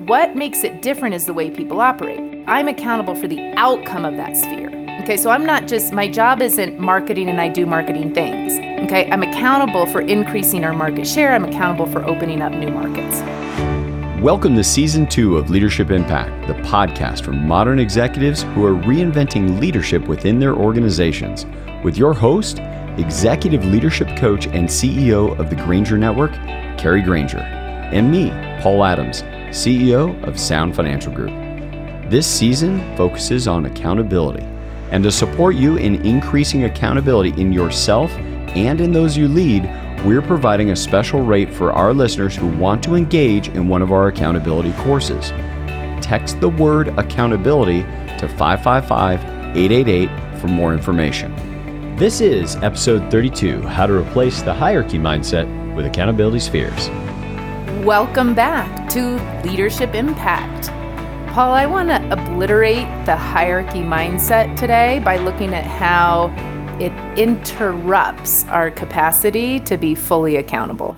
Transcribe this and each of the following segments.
what makes it different is the way people operate. I'm accountable for the outcome of that sphere. Okay, so I'm not just, my job isn't marketing and I do marketing things. Okay, I'm accountable for increasing our market share. I'm accountable for opening up new markets. Welcome to Season 2 of Leadership Impact, the podcast for modern executives who are reinventing leadership within their organizations. With your host, Executive Leadership Coach and CEO of the Granger Network, Kari Granger, and me, Paul Adams, CEO of Sound Financial Group. This season focuses on accountability. And to support you in increasing accountability in yourself and in those you lead, we're providing a special rate for our listeners who want to engage in one of our accountability courses. Text the word accountability to 555-888 for more information. This is episode 32, How to Replace the Hierarchy Mindset with Accountability Spheres. Welcome back to Leadership Impact. Paul, I want to obliterate the hierarchy mindset today by looking at how it interrupts our capacity to be fully accountable.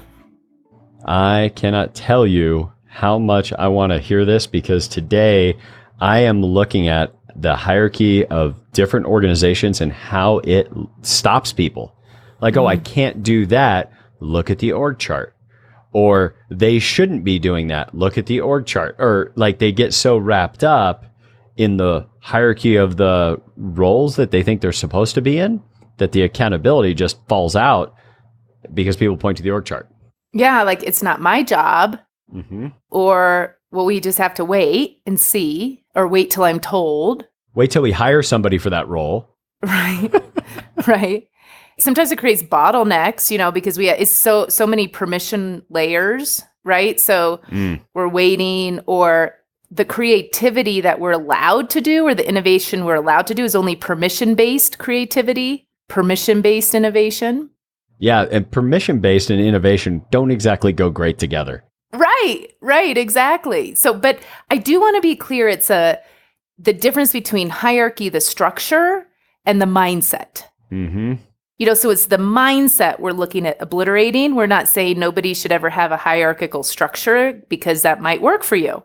I cannot tell you how much I want to hear this, because today I am looking at the hierarchy of different organizations and how it stops people. Like, oh, I can't do that. Look at the org chart. Or they shouldn't be doing that. Look at the org chart. Or like they get so wrapped up in the hierarchy of the roles that they think they're supposed to be in that the accountability just falls out because people point to the org chart. Yeah, like it's not my job. Mm-hmm. Or, well, we just have to wait and see, or wait till I'm told. Wait till we hire somebody for that role. Right, right. Sometimes it creates bottlenecks, because it's so many permission layers, right? So we're waiting, or the creativity that we're allowed to do, or the innovation we're allowed to do, is only permission-based creativity, permission-based innovation. Yeah, and permission-based and innovation don't exactly go great together. Right, exactly. So, but I do want to be clear, it's the difference between hierarchy, the structure, and the mindset. Mm-hmm. So it's the mindset we're looking at obliterating. We're not saying nobody should ever have a hierarchical structure, because that might work for you,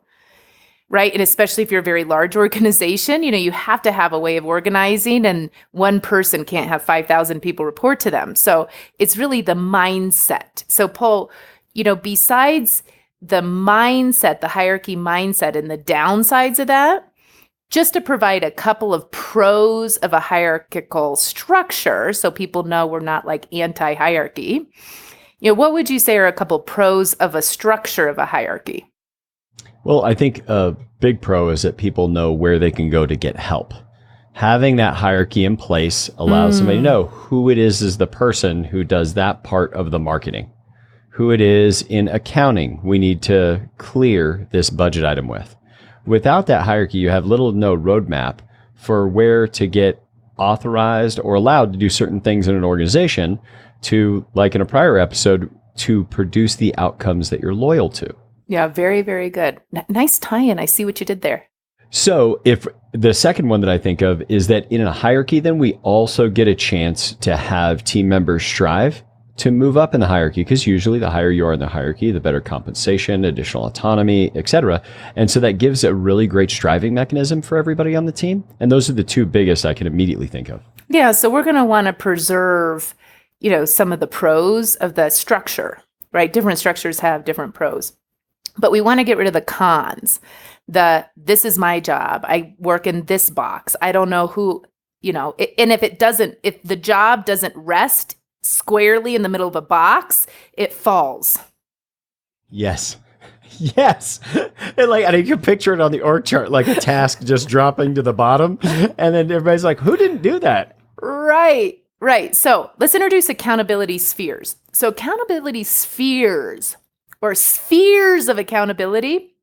right? And especially if you're a very large organization, you have to have a way of organizing, and one person can't have 5,000 people report to them. So it's really the mindset. So Paul, besides the mindset, the hierarchy mindset, and the downsides of that, just to provide a couple of pros of a hierarchical structure so people know we're not like anti-hierarchy, what would you say are a couple pros of a structure of a hierarchy? Well, I think a big pro is that people know where they can go to get help. Having that hierarchy in place allows somebody to know who it is the person who does that part of the marketing, who it is in accounting we need to clear this budget item with. Without that hierarchy, you have little to no roadmap for where to get authorized or allowed to do certain things in an organization to, like in a prior episode, to produce the outcomes that you're loyal to. Yeah, very, very good. Nice tie-in. I see what you did there. So if the second one that I think of is that in a hierarchy, then we also get a chance to have team members strive to move up in the hierarchy, because usually the higher you are in the hierarchy, the better compensation, additional autonomy, etc. And so that gives a really great striving mechanism for everybody on the team. And those are the two biggest I can immediately think of. Yeah, so we're going to want to preserve, some of the pros of the structure, right? Different structures have different pros. But we want to get rid of the cons. This is my job. I work in this box. I don't know who, and if the job doesn't rest squarely in the middle of a box, it falls. Yes. And you can picture it on the org chart, like a task just dropping to the bottom. And then everybody's like, who didn't do that? Right. So let's introduce accountability spheres. So accountability spheres, or spheres of accountability,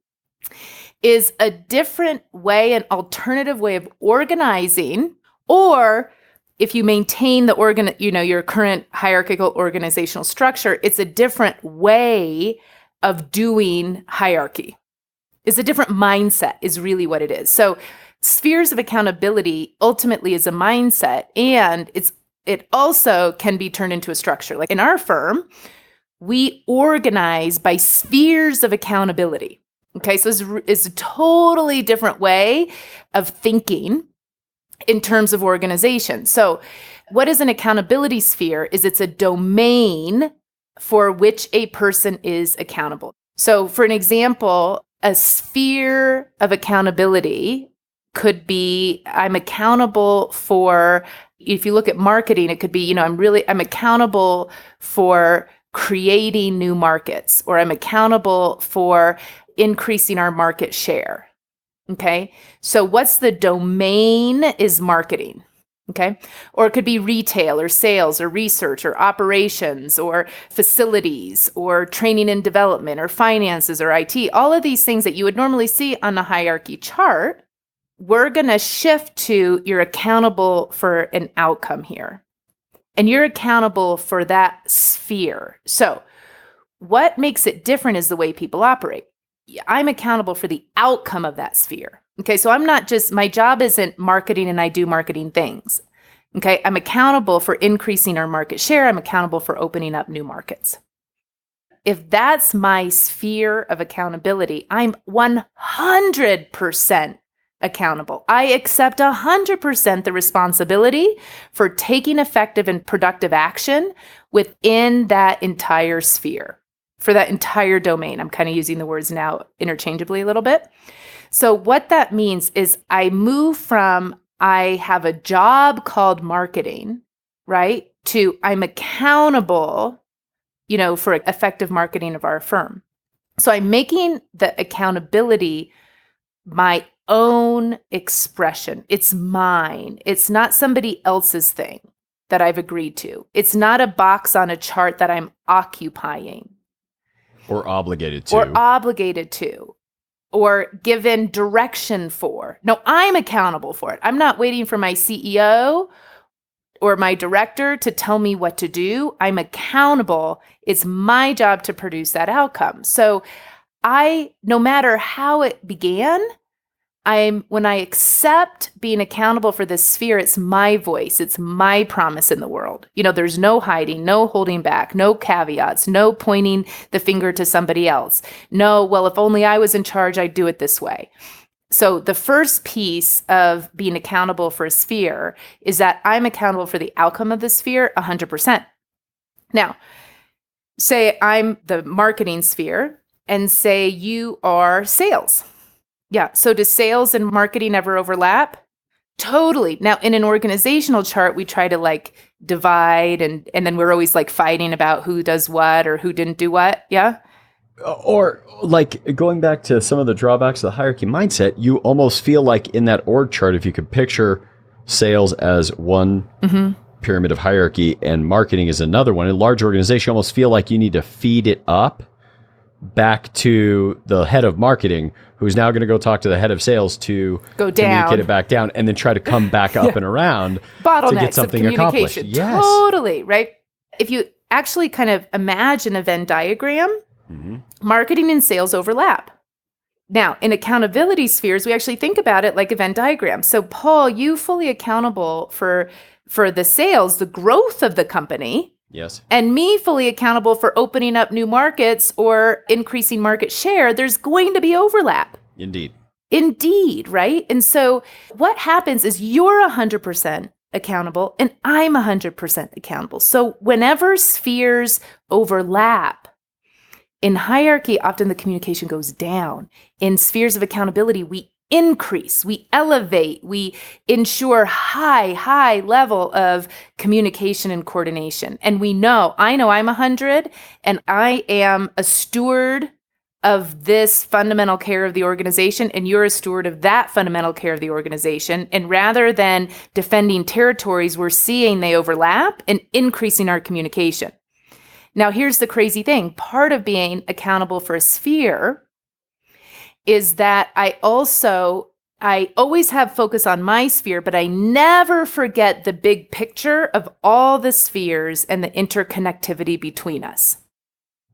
is a different way, an alternative way of organizing, or if you maintain your current hierarchical organizational structure, it's a different way of doing hierarchy. It's a different mindset is really what it is. So spheres of accountability ultimately is a mindset, and it also can be turned into a structure. Like in our firm, we organize by spheres of accountability. Okay, so it's a totally different way of thinking in terms of organization. So what is an accountability sphere is it's a domain for which a person is accountable. So for an example, a sphere of accountability could be I'm accountable for, if you look at marketing, it could be, I'm accountable for creating new markets, or I'm accountable for increasing our market share. Okay. So what's the domain is marketing. Okay. Or it could be retail or sales or research or operations or facilities or training and development or finances or IT. All of these things that you would normally see on a hierarchy chart, we're going to shift to you're accountable for an outcome here. And you're accountable for that sphere. So what makes it different is the way people operate. I'm accountable for the outcome of that sphere. Okay, so I'm not just, my job isn't marketing and I do marketing things. Okay, I'm accountable for increasing our market share. I'm accountable for opening up new markets. If that's my sphere of accountability, I'm 100% accountable. I accept 100% the responsibility for taking effective and productive action within that entire sphere. For that entire domain. I'm kind of using the words now interchangeably a little bit. So what that means is I move from I have a job called marketing, right, to I'm accountable, for effective marketing of our firm. So I'm making the accountability my own expression. It's mine. It's not somebody else's thing that I've agreed to. It's not a box on a chart that I'm occupying. Or obligated to. Or given direction for. No, I'm accountable for it. I'm not waiting for my CEO or my director to tell me what to do. I'm accountable. It's my job to produce that outcome. So no matter how it began, when I accept being accountable for this sphere, it's my voice, it's my promise in the world. There's no hiding, no holding back, no caveats, no pointing the finger to somebody else. No, well, if only I was in charge, I'd do it this way. So the first piece of being accountable for a sphere is that I'm accountable for the outcome of the sphere 100%. Now, say I'm the marketing sphere and say you are sales. Yeah. So does sales and marketing ever overlap? Totally. Now, in an organizational chart, we try to divide and then we're always fighting about who does what or who didn't do what. Yeah. Or going back to some of the drawbacks of the hierarchy mindset, you almost feel like in that org chart, if you could picture sales as one pyramid of hierarchy and marketing is another one, in a large organization, you almost feel like you need to feed it up back to the head of marketing, who's now going to go talk to the head of sales to go down, communicate it back down, and then try to come back up and around to get something accomplished. Yes. Totally, right? If you actually kind of imagine a Venn diagram, marketing and sales overlap. Now, in accountability spheres, we actually think about it like a Venn diagram. So, Paul, you fully accountable for the sales, the growth of the company. Yes. And me fully accountable for opening up new markets or increasing market share, there's going to be overlap. Indeed, right? And so what happens is you're 100% accountable and I'm 100% accountable. So whenever spheres overlap, in hierarchy, often the communication goes down. In spheres of accountability, we increase, we elevate, we ensure high level of communication and coordination. And I know I'm 100 and I am a steward of this fundamental care of the organization and you're a steward of that fundamental care of the organization. And rather than defending territories, we're seeing they overlap and increasing our communication. Now, here's the crazy thing. Part of being accountable for a sphere is that I always have focus on my sphere, but I never forget the big picture of all the spheres and the interconnectivity between us.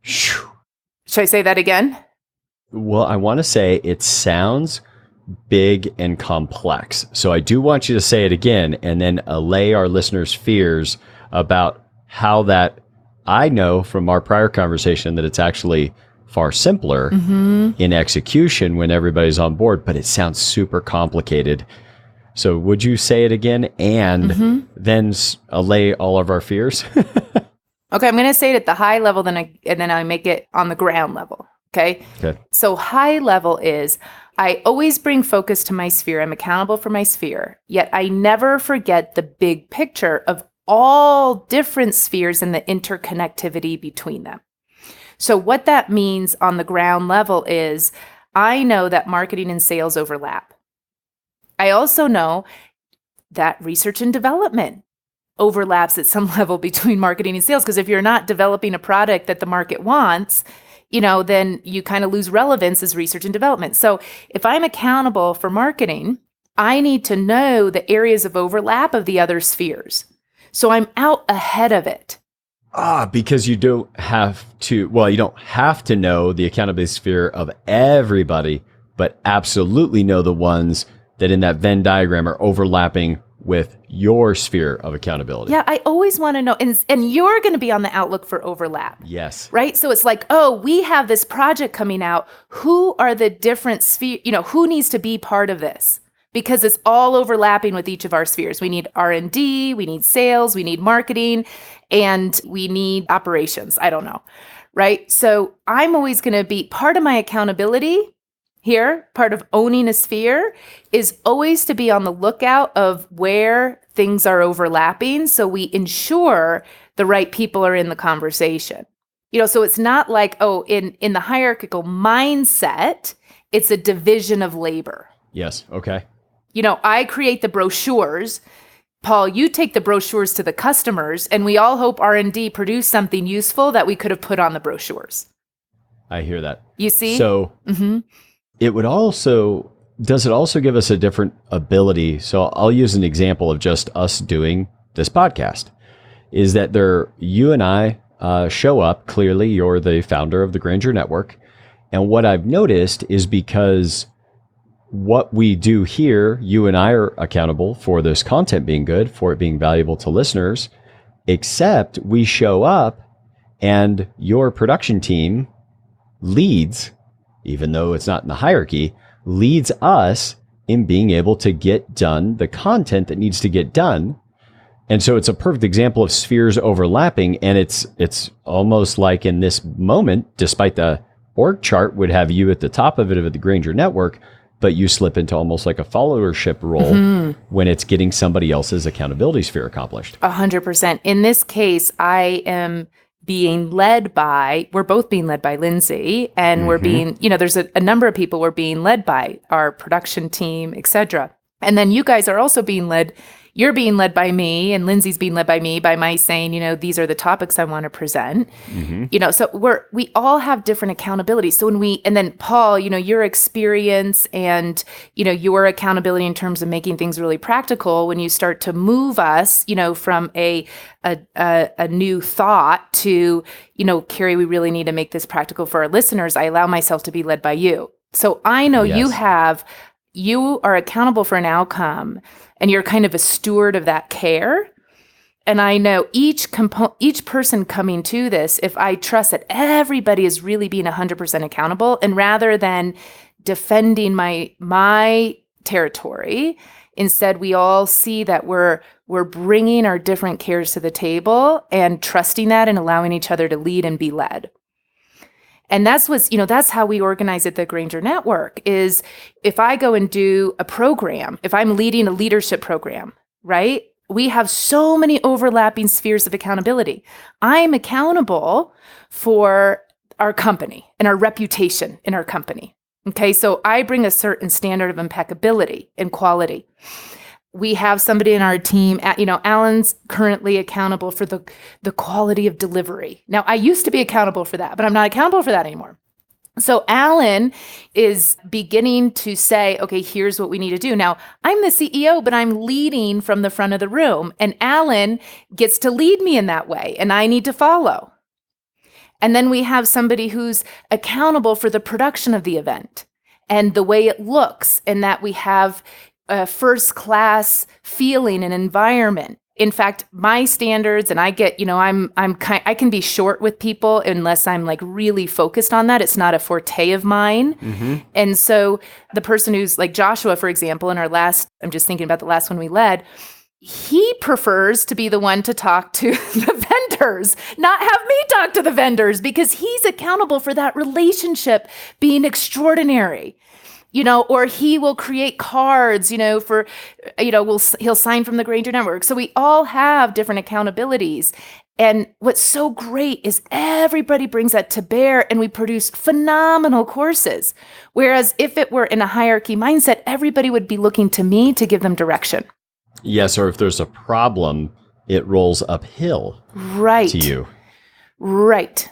Should I say that again? Well, I want to say it sounds big and complex. So I do want you to say it again and then allay our listeners' fears about how that I know from our prior conversation that it's actually far simpler in execution when everybody's on board, but it sounds super complicated. So would you say it again and then allay all of our fears? Okay, I'm going to say it at the high level, and then I make it on the ground level. Okay. So high level is I always bring focus to my sphere. I'm accountable for my sphere, yet I never forget the big picture of all different spheres and the interconnectivity between them. So what that means on the ground level is I know that marketing and sales overlap. I also know that research and development overlaps at some level between marketing and sales, because if you're not developing a product that the market wants, then you kind of lose relevance as research and development. So if I'm accountable for marketing, I need to know the areas of overlap of the other spheres. So I'm out ahead of it. Because you don't have to know the accountability sphere of everybody, but absolutely know the ones that in that Venn diagram are overlapping with your sphere of accountability. Yeah, I always want to know. And you're going to be on the outlook for overlap. Yes. Right? So it's like, we have this project coming out. Who are the different spheres? Who needs to be part of this? Because it's all overlapping with each of our spheres. We need R&D, we need sales, we need marketing, and we need operations. I don't know. Right? So I'm always going to be part of my accountability here, part of owning a sphere is always to be on the lookout of where things are overlapping so we ensure the right people are in the conversation. So it's not like, in the hierarchical mindset, it's a division of labor. Yes. Okay. I create the brochures. Paul, you take the brochures to the customers, and we all hope R&D produce something useful that we could have put on the brochures. I hear that. You see? So does it also give us a different ability? So I'll use an example of just us doing this podcast, is that you and I show up. Clearly, you're the founder of the Granger Network. And what I've noticed is because what we do here, you and I are accountable for this content being good, for it being valuable to listeners, except we show up and your production team leads, even though it's not in the hierarchy, leads us in being able to get done the content that needs to get done. And so it's a perfect example of spheres overlapping. And it's almost like in this moment, despite the org chart would have you at the top of the Granger Network, but you slip into almost like a followership role when it's getting somebody else's accountability sphere accomplished. 100%. In this case, I am being led by, we're both being led by Lindsay, and we're being, there's a number of people we're being led by, our production team, etc. And then you guys are also being led, you're being led by me, and Lindsay's being led by me by my saying, these are the topics I want to present. So we all have different accountability. So and then Paul, your experience and, your accountability in terms of making things really practical when you start to move us, from a new thought to, Kari, we really need to make this practical for our listeners. I allow myself to be led by you. So I know you are accountable for an outcome, and you're kind of a steward of that care. And I know each person coming to this, if I trust that everybody is really being 100% accountable, and rather than defending my territory, instead we all see that we're bringing our different cares to the table and trusting that and allowing each other to lead and be led. And that's how we organize at the Granger Network, is if I go and do a program, if I'm leading a leadership program, right? We have so many overlapping spheres of accountability. I'm accountable for our company and our reputation in our company. Okay, so I bring a certain standard of impeccability and quality. We have somebody in our team, Alan's currently accountable for the quality of delivery. Now, I used to be accountable for that, but I'm not accountable for that anymore. So Alan is beginning to say, okay, here's what we need to do. Now, I'm the CEO, but I'm leading from the front of the room, and Alan gets to lead me in that way, and I need to follow. And then we have somebody who's accountable for the production of the event and the way it looks, and that we have a first-class feeling and environment. In fact, my standards, and I get, I can be short with people unless I'm like really focused on that. It's not a forte of mine. Mm-hmm. And so the person who's like Joshua, for example, in I'm just thinking about the last one we led, he prefers to be the one to talk to the vendors, not have me talk to the vendors, because he's accountable for that relationship being extraordinary. Or he will create cards, he'll sign from the Granger network. So we all have different accountabilities. And what's so great is everybody brings that to bear and we produce phenomenal courses. Whereas if it were in a hierarchy mindset, everybody would be looking to me to give them direction. Yes, or if there's a problem, it rolls uphill to you. Right.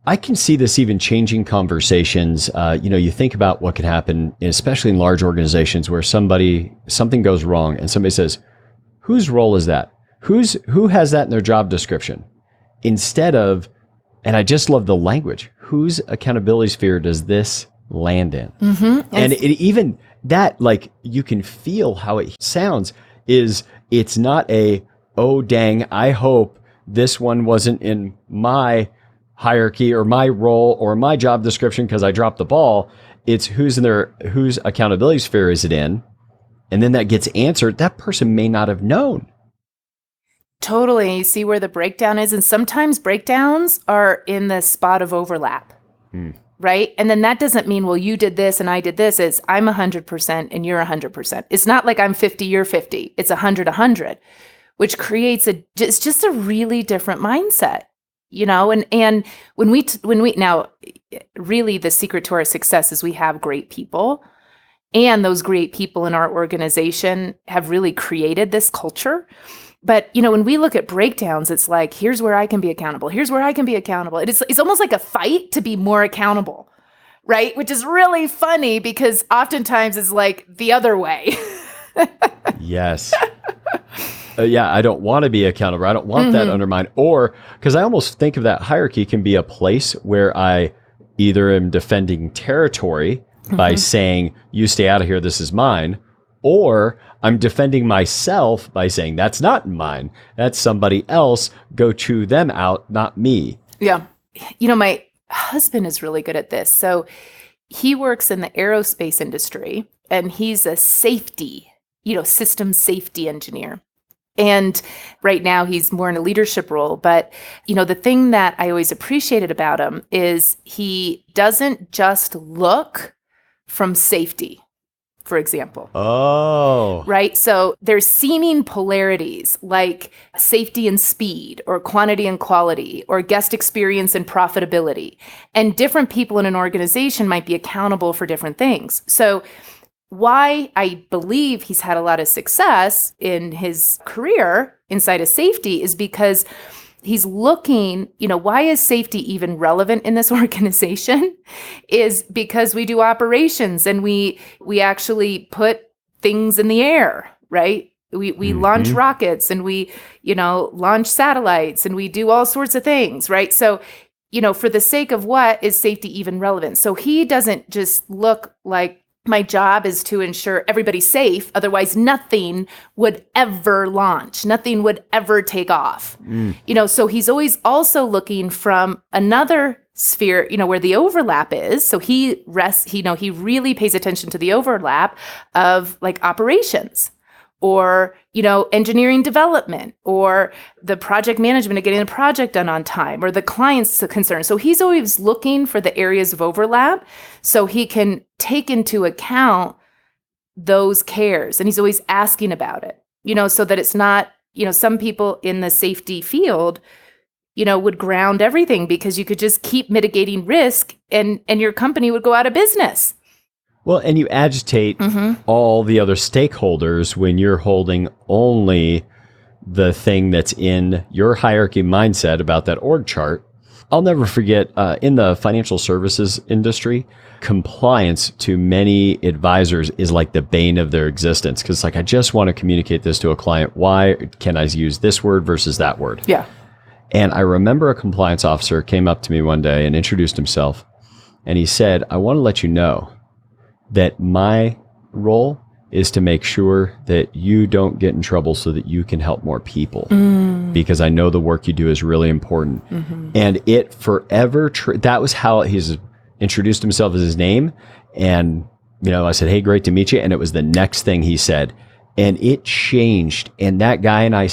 I can see this even changing conversations. You think about what could happen, especially in large organizations where something goes wrong and somebody says, whose role is that? Who has that in their job description? Instead of, and I just love the language, whose accountability sphere does this land in? Mm-hmm. And even that, like, you can feel how it sounds it's not oh, dang, I hope this one wasn't in my hierarchy or my role or my job description because I dropped the ball. It's whose accountability sphere is it in? And then that gets answered. That person may not have known. Totally. You see where the breakdown is. And sometimes breakdowns are in the spot of overlap, right? And then that doesn't mean, well, you did this and I did this. It's I'm 100% and you're 100%. It's not like I'm 50, you're 50. It's 100, which creates it's just a really different mindset. And when we now, really the secret to our success is we have great people, and those great people in our organization have really created this culture. But, when we look at breakdowns, it's like, here's where I can be accountable. Here's where I can be accountable. It's almost like a fight to be more accountable, right? Which is really funny because oftentimes it's like the other way. Yes. I don't want to be accountable. I don't want that undermined. Or, because I almost think of that hierarchy can be a place where I either am defending territory by saying, you stay out of here, this is mine. Or I'm defending myself by saying, that's not mine. That's somebody else. Go chew them out, not me. Yeah. My husband is really good at this. So he works in the aerospace industry and he's a safety, system safety engineer. And right now he's more in a leadership role. But, the thing that I always appreciated about him is he doesn't just look from safety, for example. Oh. Right? So there's seeming polarities like safety and speed, or quantity and quality, or guest experience and profitability. And different people in an organization might be accountable for different things. So why I believe he's had a lot of success in his career inside of safety is because he's looking, why is safety even relevant in this organization? Is because we do operations and we actually put things in the air, right? We launch rockets and we, launch satellites and we do all sorts of things, right? So, for the sake of what is safety even relevant? So he doesn't just look like, my job is to ensure everybody's safe. Otherwise, nothing would ever launch. Nothing would ever take off. So he's always also looking from another sphere, where the overlap is. So he really pays attention to the overlap of like operations, or, engineering development, or the project management of getting the project done on time, or the client's concern. So he's always looking for the areas of overlap so he can take into account those cares. And he's always asking about it, so that it's not, some people in the safety field, would ground everything because you could just keep mitigating risk and your company would go out of business. Well, and you agitate all the other stakeholders when you're holding only the thing that's in your hierarchy mindset about that org chart. I'll never forget, in the financial services industry, compliance to many advisors is like the bane of their existence. Because I just want to communicate this to a client. Why can I use this word versus that word? Yeah. And I remember a compliance officer came up to me one day and introduced himself. And he said, I want to let you know that my role is to make sure that you don't get in trouble so that you can help more people. Because I know the work you do is really important. And it forever, that was how he's introduced himself as his name. And, I said, hey, great to meet you. And it was the next thing he said. And it changed. And that guy and I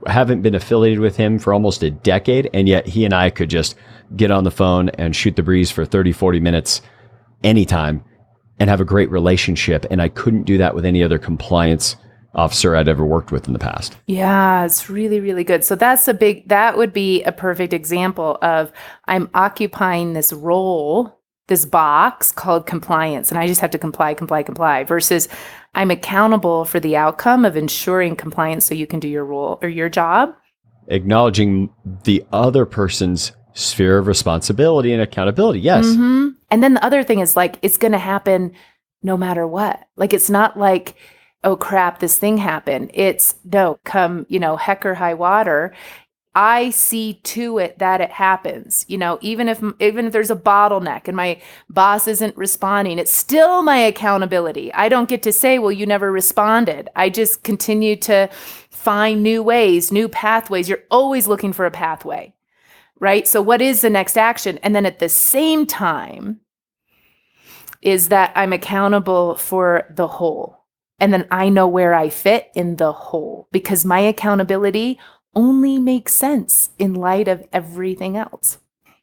haven't been affiliated with him for almost a decade. And yet he and I could just get on the phone and shoot the breeze for 30, 40 minutes anytime and have a great relationship. And I couldn't do that with any other compliance officer I'd ever worked with in the past. Yeah, it's really, really good. So that would be a perfect example of I'm occupying this role, this box called compliance, and I just have to comply, versus I'm accountable for the outcome of ensuring compliance so you can do your role or your job. Acknowledging the other person's sphere of responsibility and accountability. Yes. And then the other thing is it's going to happen no matter what. It's not like, oh crap, this thing happened. It's no, come, heck or high water. I see to it that it happens. Even if there's a bottleneck and my boss isn't responding, it's still my accountability. I don't get to say, well, you never responded. I just continue to find new ways, new pathways. You're always looking for a pathway. Right? So what is the next action? And then at the same time is that I'm accountable for the whole. And then I know where I fit in the whole, because my accountability only makes sense in light of everything else.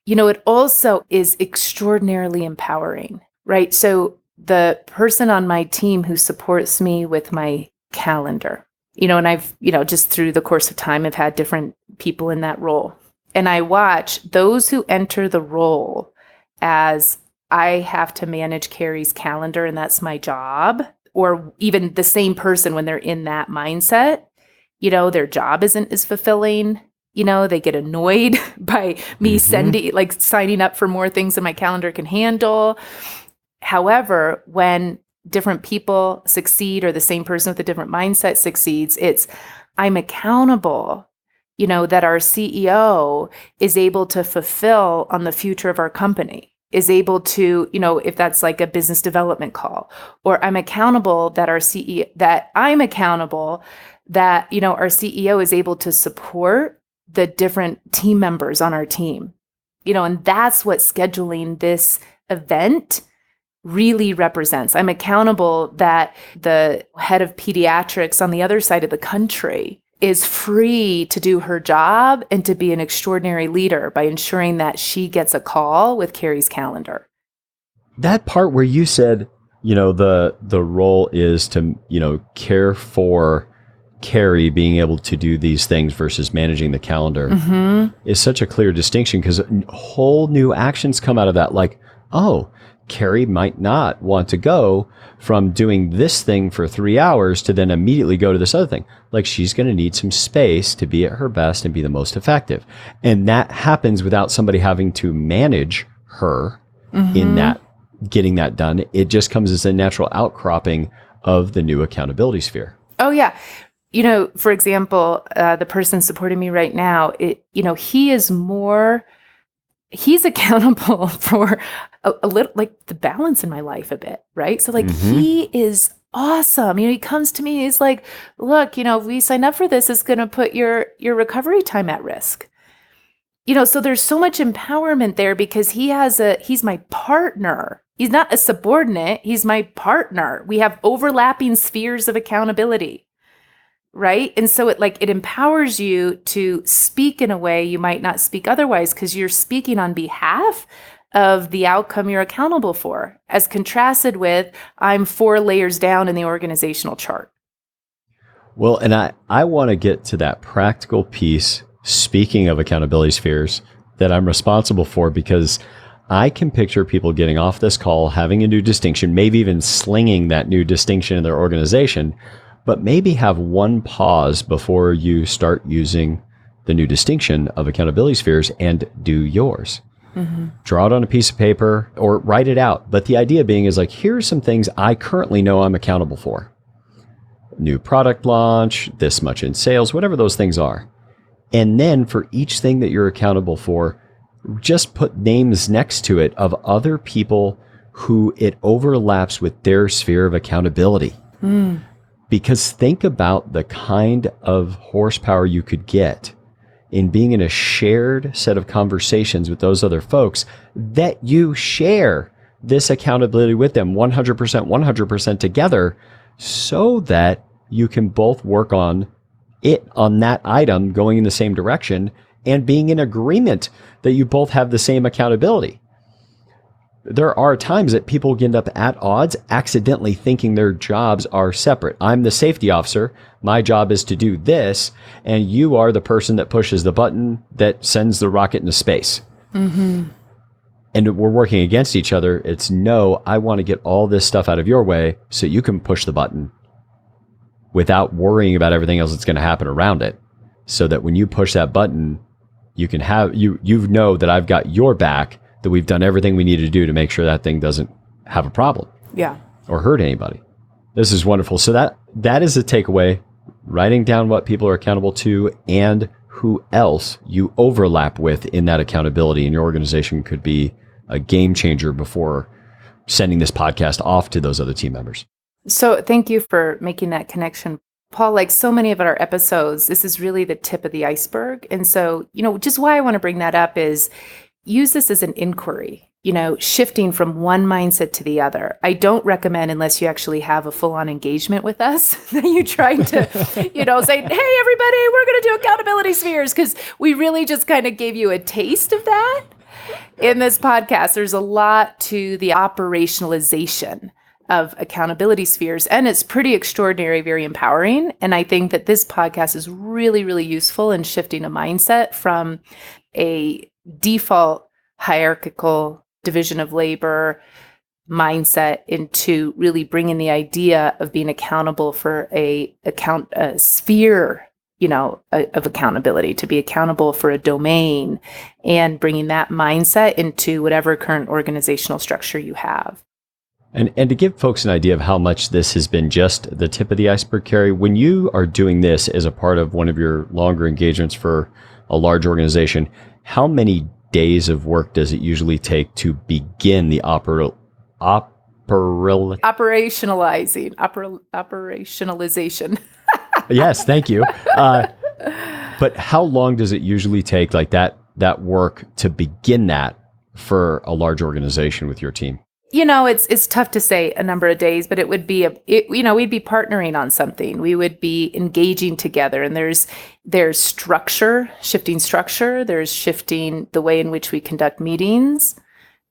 It also is extraordinarily empowering, right? So the person on my team who supports me with my calendar, and I've, just through the course of time, I've had different people in that role. And I watch those who enter the role as I have to manage Kari's calendar and that's my job, or even the same person when they're in that mindset, their job isn't as fulfilling. They get annoyed by me signing up for more things than my calendar can handle. However, when different people succeed or the same person with a different mindset succeeds, I'm accountable that our CEO is able to fulfill on the future of our company, is able to, if that's like a business development call, or I'm accountable that our CEO, our CEO is able to support the different team members on our team, and that's what scheduling this event really represents. I'm accountable that the head of pediatrics on the other side of the country is free to do her job and to be an extraordinary leader by ensuring that she gets a call with Kari's calendar. That part where you said, the role is to, care for Kari being able to do these things versus managing the calendar is such a clear distinction, because whole new actions come out of that. Like, oh, Kari might not want to go from doing this thing for 3 hours to then immediately go to this other thing. Like, she's going to need some space to be at her best and be the most effective. And that happens without somebody having to manage her in that, getting that done. It just comes as a natural outcropping of the new accountability sphere. Oh, yeah. For example, the person supporting me right now, he's accountable for a little, like, the balance in my life a bit, right? So he is awesome. He comes to me, he's like, look, if we sign up for this, it's going to put your recovery time at risk. So there's so much empowerment there because he's my partner. He's not a subordinate. He's my partner. We have overlapping spheres of accountability, right? And so it empowers you to speak in a way you might not speak otherwise, because you're speaking on behalf of the outcome you're accountable for, as contrasted with I'm 4 layers down in the organizational chart. Well, and I want to get to that practical piece, speaking of accountability spheres, that I'm responsible for, because I can picture people getting off this call, having a new distinction, maybe even slinging that new distinction in their organization, but maybe have one pause before you start using the new distinction of accountability spheres and do yours. Draw it on a piece of paper or write it out. But the idea being is here are some things I currently know I'm accountable for. New product launch, this much in sales, whatever those things are. And then for each thing that you're accountable for, just put names next to it of other people who it overlaps with their sphere of accountability. Because think about the kind of horsepower you could get in being in a shared set of conversations with those other folks that you share this accountability with them 100% together, so that you can both work on that item going in the same direction and being in agreement that you both have the same accountability. There are times that people end up at odds, accidentally thinking their jobs are separate. I'm the safety officer. My job is to do this, and you are the person that pushes the button that sends the rocket into space. Mm-hmm. And we're working against each other. It's no, I want to get all this stuff out of your way so you can push the button without worrying about everything else that's going to happen around it. So that when you push that button, you can have, you know that I've got your back, that we've done everything we need to do to make sure that thing doesn't have a problem. Yeah. Or hurt anybody. This is wonderful. So that is a takeaway, writing down what people are accountable to and who else you overlap with in that accountability in your organization could be a game changer before sending this podcast off to those other team members. So thank you for making that connection. Paul, like so many of our episodes, this is really the tip of the iceberg. And so, just why I want to bring that up is use this as an inquiry, shifting from one mindset to the other. I don't recommend, unless you actually have a full-on engagement with us, that you try to, say, hey, everybody, we're going to do accountability spheres, because we really just kind of gave you a taste of that in this podcast. There's a lot to the operationalization of accountability spheres, and it's pretty extraordinary, very empowering. And I think that this podcast is really, really useful in shifting a mindset from a default hierarchical division of labor mindset into really bringing the idea of being accountable for a sphere, of accountability, to be accountable for a domain, and bringing that mindset into whatever current organizational structure you have. And to give folks an idea of how much this has been just the tip of the iceberg, Kari, when you are doing this as a part of one of your longer engagements for a large organization, how many days of work does it usually take to begin the operationalization? Yes, thank you. But how long does it usually take, like that work, to begin that for a large organization with your team? It's tough to say a number of days, but it would be we'd be partnering on something. We would be engaging together, and there's structure, shifting structure. There's shifting the way in which we conduct meetings.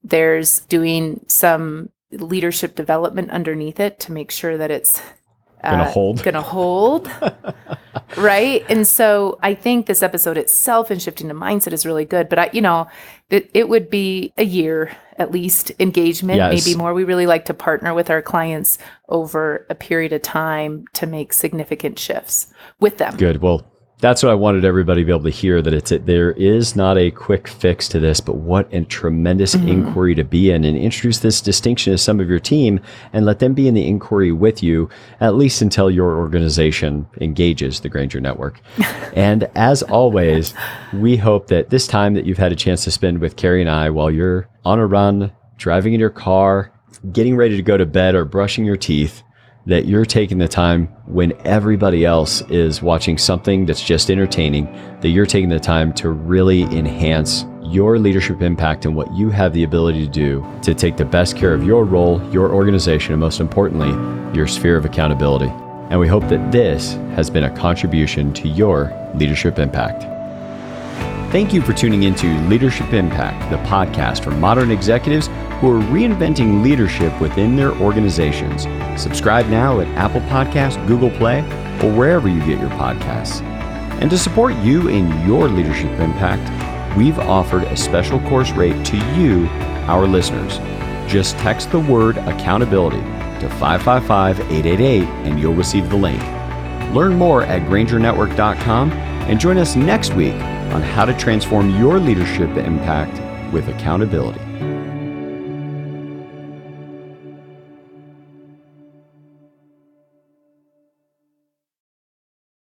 There's doing some leadership development underneath it to make sure that it's gonna hold. Right. And so I think this episode itself and shifting the mindset is really good, but it would be a year at least engagement, yes. Maybe more. We really like to partner with our clients over a period of time to make significant shifts with them. Good. Well, that's what I wanted everybody to be able to hear, that there is not a quick fix to this, but what a tremendous inquiry to be in, and introduce this distinction to some of your team and let them be in the inquiry with you, at least until your organization engages the Granger Network. And as always, we hope that this time that you've had a chance to spend with Kari and I while you're on a run, driving in your car, getting ready to go to bed, or brushing your teeth, that you're taking the time when everybody else is watching something that's just entertaining, that you're taking the time to really enhance your leadership impact and what you have the ability to do to take the best care of your role, your organization, and most importantly, your sphere of accountability. And we hope that this has been a contribution to your leadership impact. Thank you for tuning into Leadership Impact, the podcast for modern executives who are reinventing leadership within their organizations. Subscribe now at Apple Podcasts, Google Play, or wherever you get your podcasts. And to support you in your leadership impact, we've offered a special course rate to you, our listeners. Just text the word accountability to 555-888 and you'll receive the link. Learn more at grangerNetwork.com and join us next week on how to transform your leadership impact with accountability.